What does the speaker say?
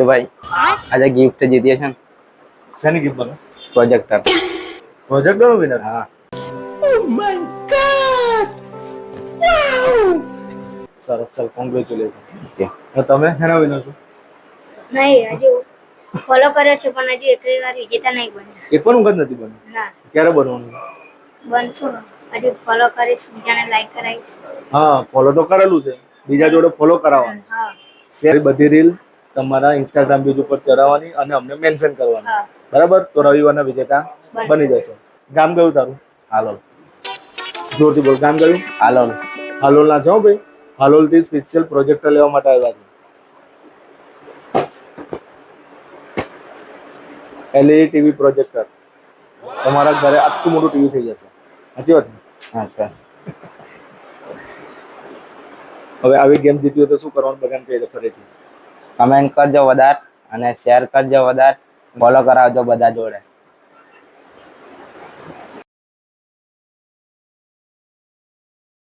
ભાઈ આજે ગિફ્ટ જીતીએ છે ને? શેની ગિફ્ટ બને? પ્રોજેક્ટર. પ્રોજેક્ટર નો વિનર? હા. સરસ, ચાલ કોંગ્રેચ્યુલેશન. તમે શેના વિનર છો? નહીં, હજુ ફોલો કર્યો છે પણ હજુ એક વાર વિજેતા નહીં બન્યા. એક પણ વખત નથી બન્યું? ના. ક્યારે બનવાનું? બનશું, હજુ ફોલો કરીશ, બીજાને લાઈક કરાવીશ. હા, ફોલો તો કરેલું છે, બીજા જોડે ફોલો કરાવવાનું. હા. શેર બધી રીલ તમારા ઇન્સ્ટાગ્રામ પેજ ઉપર ચડાવવાની અને અમને મેન્શન કરવાની. હા. બરાબર? તો રવિવારના વિજેતા બની જશે. ગામ કયું તારું? હાલોલ. જોરથી બોલ, ગામ કયું? હાલોલ. હાલોલ ના છો ભાઈ? હાલોલ થી સ્પેશિયલ પ્રોજેક્ટર લેવા માટે આવ્યા છે. LED ટીવી પ્રોજેક્ટર તમારા ઘરે આટલું મોટું ટીવી થઈ જશે. સાચી વાત ને? અચ્છા. હવે આવી ગેમ જીતી હોય તો શું કરવાનું બધાને કહી દો ફરીથી. કમેન્ટ કરજો વધારે અને શેર કરજો વધારે, ફોલો કરાવજો બધા જોડે.